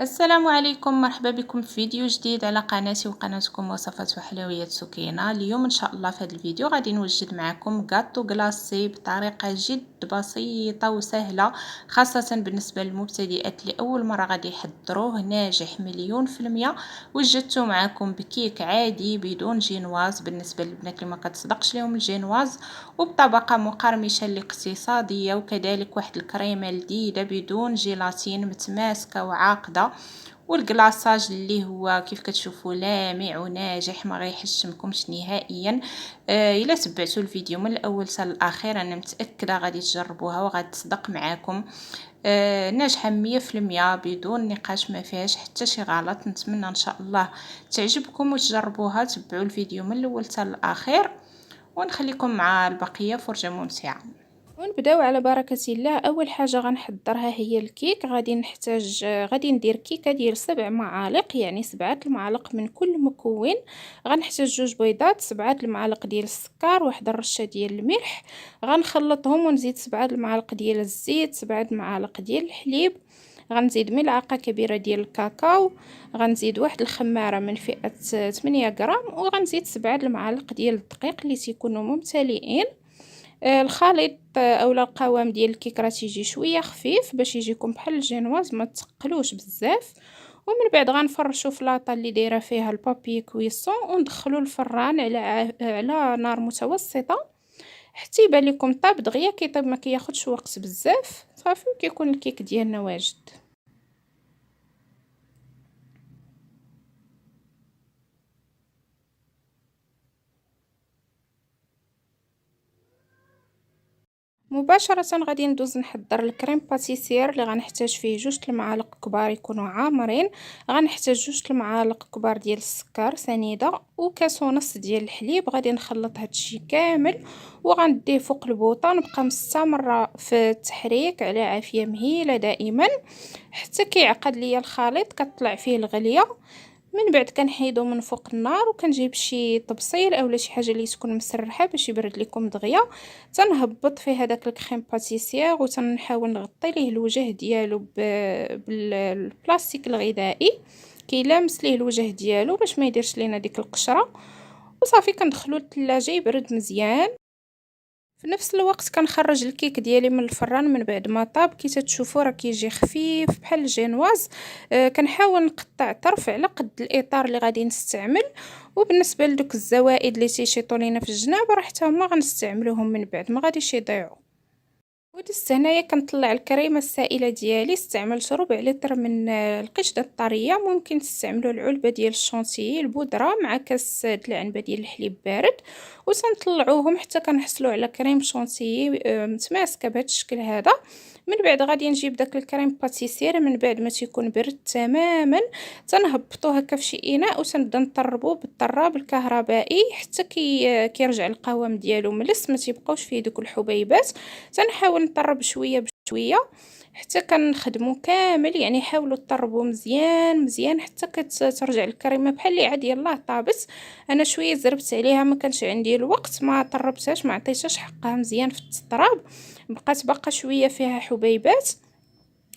السلام عليكم، مرحبا بكم في فيديو جديد على قناتي وقناتكم وصفات وحلويات سكينة. اليوم ان شاء الله في هذا الفيديو غادي نوجد معكم غاتو غلاسي بطريقة جد بسيطة وسهلة، خاصة بالنسبة للمبتدئات اللي اول مرة غادي يحضروه. ناجح مليون في المية. وجدته معكم بكيك عادي بدون جينواز بالنسبة للبنات اللي ما كتصدقش لهم الجينواز، وبطبقة مقرمشة الاقتصادية، وكذلك واحد الكريمة لذيذة بدون جيلاتين متماسكة وعاقدة. والكلاصاج اللي هو كيف كتشوفوا لامع وناجح ما غيحشمكمش نهائيا. الا تبعتوا الفيديو من الاول حتى الاخير انا متاكده غادي تجربوها وغادي تصدق معاكم. ناجحه 100% بدون نقاش، ما فيهاش حتى شي غلط. نتمنى ان شاء الله تعجبكم وتجربوها. تبعوا الفيديو من الاول حتى الاخير ونخليكم مع البقيه، فرجه ممتعه. ونبداو على بركة الله. اول حاجه غنحضرها هي الكيك. غادي نحتاج غادي ندير كيكه ديال 7 معالق، يعني 7 المعالق من كل مكون. غنحتاج 2 بيضات، 7 المعالق ديال السكر، واحد الرشه ديال الملح. غنخلطهم ونزيد 7 المعالق ديال الزيت، 7 المعالق ديال الحليب. غنزيد ملعقه كبيره ديال الكاكاو. غنزيد واحد الخماره من فئه 8 غرام، وغنزيد 7 المعالق ديال الدقيق اللي تيكونوا ممتلئين. الخليط اولا القوام ديال الكيك راه تيجي شويه خفيف باش يجيكم بحال الجينواز، ما تقلوش بزاف. ومن بعد غنفرشوا في لاطه اللي دايره فيها البابي كويسون، وندخلوا الفران على نار متوسطه حتى يبان لكم طاب دغيا. كيطيب ما كياخذش وقت بزاف، صافي كيكون الكيك ديالنا واجد. مباشرة غادي ندوز نحضر الكريم باتيسير اللي غنحتاج فيه 2 المعالق كبار يكونوا عامرين. غنحتاج 2 المعالق كبار ديال السكر سنيده، وكاس ونص ديال الحليب. غادي نخلط هادشي كامل وغنديه فوق البوطه، نبقى مستمره في التحريك على عافيه مهيله دائما حتى كيعقد ليا الخليط، كطلع فيه الغليه. من بعد كنحيدو من فوق النار وكنجيب شي طبسيل اولا شي حاجه اللي تكون مسرحه باش يبرد لكم دغيا. تنهبط فيه هذاك الكريم باتيسير وتنحاول نغطي ليه الوجه ديالو بالبلاستيك الغذائي كيلامس ليه الوجه ديالو باش ما يديرش لينا ديك القشره. وصافي كندخلو للثلاجه يبرد مزيان. في نفس الوقت كنخرج الكيك ديالي من الفران من بعد ما طاب. كي تتشوفوا راه كيجي خفيف بحال الجينواز. كنحاول نقطع طرف على قد الاطار اللي غادي نستعمل. وبالنسبه لدوك الزوائد اللي تيشيطوا لينا في الجناب راه حتى هما غنستعملوهم من بعد، ما غاديش يضيعوا. ودزت هنايا كنطلع الكريمه السائله ديالي. استعملت ربع لتر من القشطه الطريه. ممكن تستعملوا العلبه ديال الشونتيي البودره مع كاس د العنبه ديال الحليب بارد، وسنطلعوهم حتى كنحصلوا على كريم شونتيي متماسكه بهذا الشكل هذا. من بعد غادي نجيب داك الكريم باتيسير من بعد ما تيكون برد تماما. تنهبطو هكا في شي اناء وتنبدا نطربوه بالطراب الكهربائي حتى كيرجع القوام ديالو ملس، ما تيبقاوش فيه دوك الحبيبات. تنحاول نطرب شويه بشويه حتى كنخدمو كامل، يعني حاولوا تطربوا مزيان مزيان حتى كترجع الكريمه بحال اللي عاد يلاه طابت. انا شويه زربت عليها، ما كانش عندي الوقت، ما طربتهاش، ما عطيتهاش حقها مزيان في التطراب. بقات باقا شويه فيها حبيبات،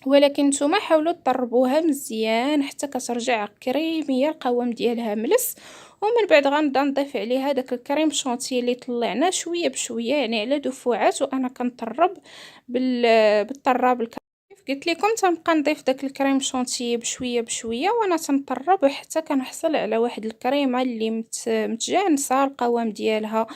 ولكن نتوما حاولوا تطربوها مزيان حتى كترجع كريميه القوام ديالها ملس. ومن بعد غنبدا نضيف عليها داك الكريم شونتي اللي طلعنا شويه بشويه، يعني على دفعات، وانا كنطرب بالطراب قلت لكم. تنبقى نضيف داك الكريم شونتيي بشويه بشويه وانا تنطرب حتى كنحصل على واحد الكريمه اللي متجانسه القوام ديالها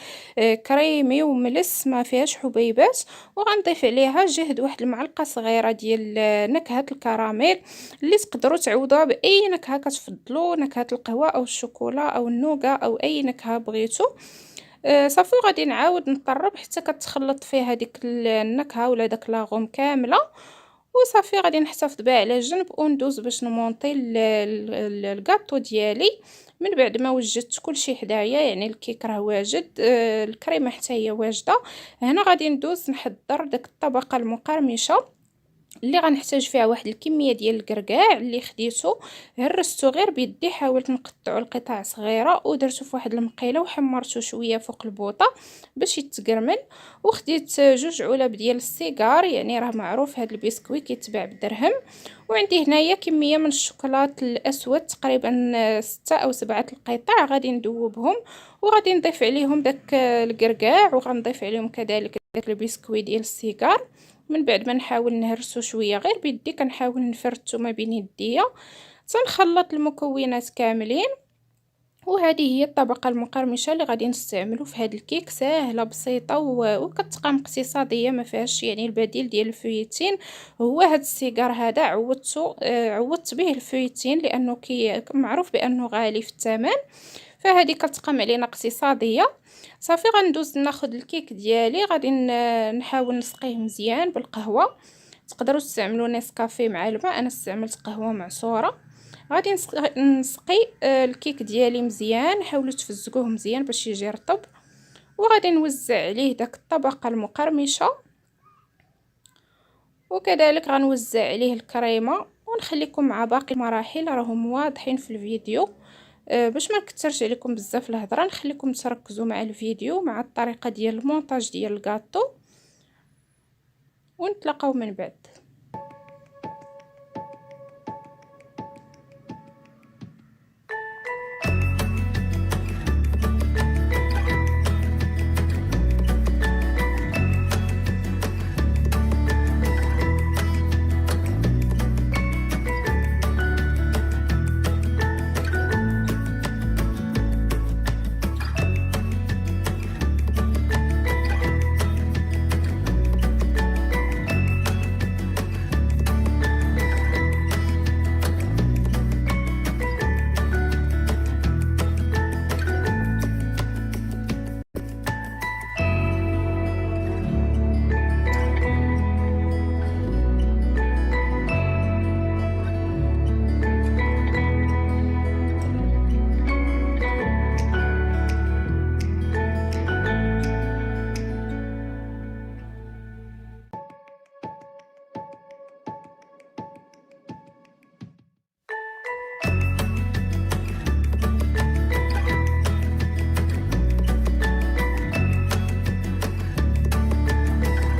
كريمي وملس ما فيهاش حبيبات. وغنضيف عليها جهد واحد المعلقه صغيره ديال نكهه الكراميل اللي تقدروا تعوضوها باي نكهه كتفضلوا، نكهه القهوه او الشوكولا او النوغا او اي نكهه بغيتو. صافي غادي نعاود نطرب حتى كتخلط فيها ديك النكهه ولا داك لاغوم كامله. وصافي غادي نحتفظ بها على جنب وندوز باش نمونطي الكاطو ديالي. من بعد ما وجدت كلشي حدايا، يعني الكيك راه واجد، الكريمه حتى هي واجده. هنا غادي ندوز نحضر داك الطبقه المقرمشه اللي غنحتاج فيها واحد الكميه ديال الكركاع اللي خديته هرستو غير بيدي، حاولت نقطعو لقطع صغيره ودرتو في واحد المقيله وحمرته شويه فوق البوطه باش يتكرمل. وخديت جوج علب ديال السيجار، يعني راه معروف هذا البسكويت كيتباع بالدرهم. وعندي هنايا كميه من الشوكولات الاسود تقريبا 6 أو 7 القطع، غادي ندوبهم وغادي نضيف عليهم داك الكركاع، وغنضيف عليهم كذلك داك البسكويت ديال السيجار. من بعد ما نحاول نهرسو شويه غير بيدي، كنحاول نفرتو ما بين يديا تنخلط المكونات كاملين. وهذه هي الطبقه المقرمشه اللي غادي نستعملو في هذا الكيك، ساهله بسيطه وكتقام اقتصاديه، ما فيهاش يعني البديل ديال الفويتين هو هذا السيجار هذا. عوضت به الفويتين لانه معروف بانه غالي في الثمن، فهذه كتقام علينا اقتصاديه. صافي غندوز ناخذ الكيك ديالي، غادي نحاول نسقيه مزيان بالقهوه. تقدروا تستعملوا نسكافيه مع الماء، انا استعملت قهوه معصوره. غادي نسقي الكيك ديالي مزيان، حاولوا تفزقوه مزيان باش يجي رطب. وغادي نوزع عليه داك الطبقه المقرمشه، وكذلك غنوزع عليه الكريمه. ونخليكم مع باقي المراحل راهم واضحين في الفيديو. باش ما نكثرش عليكم بزاف الهضره، نخليكم تركزوا مع الفيديو مع الطريقه ديال المونتاج ديال الكاطو، ونتلاقاو من بعد.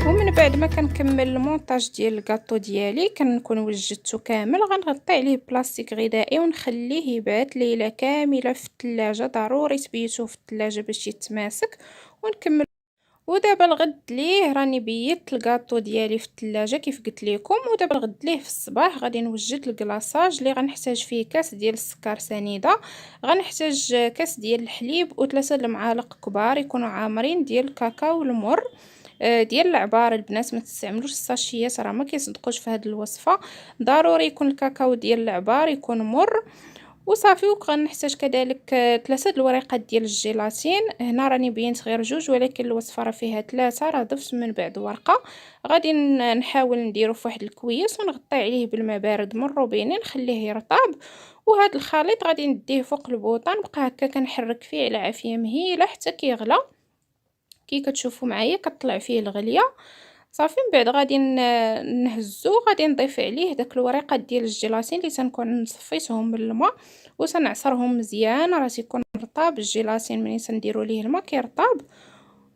ومن بعد ما كنكمل المونتاج ديال الكاطو ديالي كنكون وجدته كامل، غنغطي عليه بلاستيك غذائي ونخليه يبات ليله كامله في الثلاجه. ضروري تبيتوه في الثلاجه باش يتماسك. ونكمل. ودابا الغد ليه راني بيت الكاطو ديالي في الثلاجه كيف قلت لكم. ودابا الغد ليه في الصباح غادي نوجد الكلاصاج اللي غنحتاج فيه كاس ديال السكر سنيده، غنحتاج كاس ديال الحليب وثلاثه المعالق كبار يكونوا عامرين ديال الكاكاو المر ديال العبار. البنات ما تستعملوش الساشيات، راه ما كيصدقوش في هذه الوصفه. ضروري يكون الكاكاو ديال العبار يكون مر. وصافي. وغنحتاج كذلك 3 الوريقات ديال الجيلاتين. هنا راني بينت غير جوج، ولكن الوصفه راه فيها 3، راه ضفت من بعد ورقه. غادي نحاول نديرو في واحد الكويس ونغطي عليه بالماء بارد من الروبيني نخليه يرطب. وهذا الخليط غادي نديه فوق البوطه، نبقى هكا كنحرك فيه على عافيه مهيله حتى كيغلى. كي كتشوفوا معايا كطلع فيه الغليه. صافي. من بعد غادي نهزو، غادي نضيف عليه داك الوريقات ديال الجيلاتين اللي تنكون صفيتهم من الماء وتنعصرهم مزيان. راه تيكون رطاب الجيلاتين ملي تنديروا ليه الماء كيرطاب.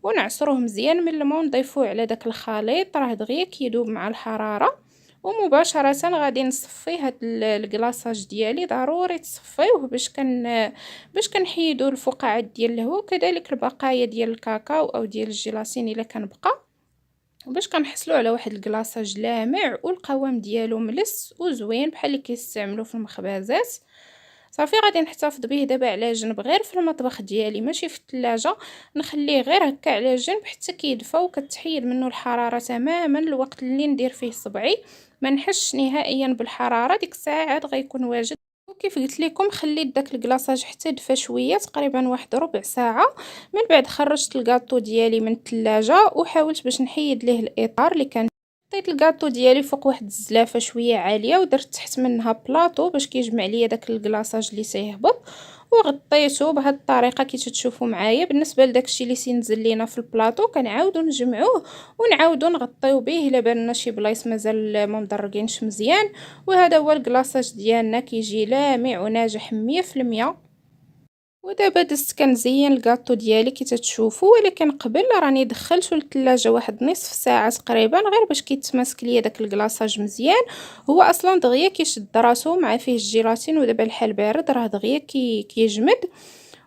ونعصروه مزيان من الماء ونضيفوه على داك الخليط، راه دغيا كيدوب مع الحراره. ومباشره غادي نصفي هاد الكلاصاج ديالي. ضروري تصفيوه باش كنحيدوا الفقاعات ديال الهواء، وكذلك البقايا ديال الكاكاو او ديال الجيلاتين الا كان بقى، باش كنحصلوا على واحد الكلاصاج لامع والقوام ديالو ملس وزوين بحال اللي كيستعملوا في المخبازات. صافي. غادي نحتفظ به دابا على جنب غير في المطبخ ديالي ماشي في الثلاجه، نخليه غير هكا على جنب حتى كيدفى وكتحيد منه الحراره تماما. الوقت اللي ندير فيه صبعي ما نحسش نهائيا بالحراره، ديك الساعات غيكون واجد. وكيف قلت لكم خليت داك الكلاصاج حتى دفى شويه تقريبا واحد ربع ساعه. من بعد خرجت الكاطو ديالي من الثلاجه وحاولت باش نحيد ليه الاطار اللي كان. حطيت الكاطو ديالي فوق واحد الزلافه شويه عاليه ودرت تحت منها بلاطو باش كيجمع ليا داك الكلاصاج اللي تيهبط. وغطيته بهذه الطريقه كي تشوفوا معايا. بالنسبه لداكشي اللي سينزل لينا في البلاطو كنعاودو نجمعوه ونعاودو نغطيو به الا بان لنا شي بلايص مازال ما مدرقينش مزيان. وهذا هو الكلاصاج ديالنا كيجي لامع وناجح 100%. ودابا دزت كنزين الكاطو ديالي كي تتشوفوا، ولكن قبل راني دخلته للثلاجه واحد نصف ساعه تقريبا غير باش كيتماسك ليا داك الكلاصاج مزيان. هو اصلا دغيا كيشد راسو مع فيه الجيلاتين، ودابا الحال بارد راه دغيا كيجمد.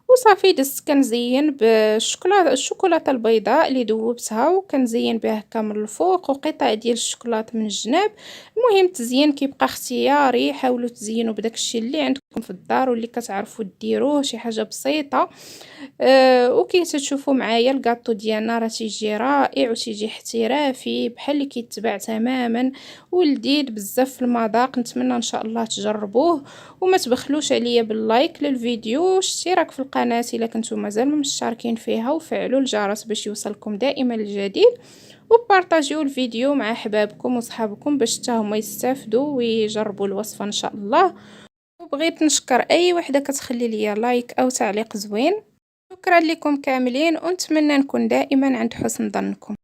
وصافي دزت كنزين الشوكولاته البيضاء اللي ذوبتها وكنزين بها هكا من الفوق وقطع ديال الشوكولاته من الجناب. المهم التزيين كيبقى اختياري، حاولوا تزينوا بداك الشيء اللي عندكم في الدار واللي كتعرفوا ديروه، شي حاجه بسيطه. وكي تشوفوا معايا الكاطو ديالنا راه تيجي رائع وتيجي احترافي بحال اللي كيتباع تماما ولذيذ بزاف في المذاق. نتمنى ان شاء الله تجربوه، وما تبخلوش عليا باللايك للفيديو واشتراك في القناه الا كنتم مازال مشتركين فيها، وفعلوا الجرس باش يوصلكم دائما الجديد، وبارطاجيو الفيديو مع احبابكم وصحابكم باش حتى هما يستافدوا ويجربوا الوصفه ان شاء الله. وبغيت نشكر اي وحده كتخلي ليا لايك او تعليق زوين. شكرا لكم كاملين ونتمنى نكون دائما عند حسن ظنكم.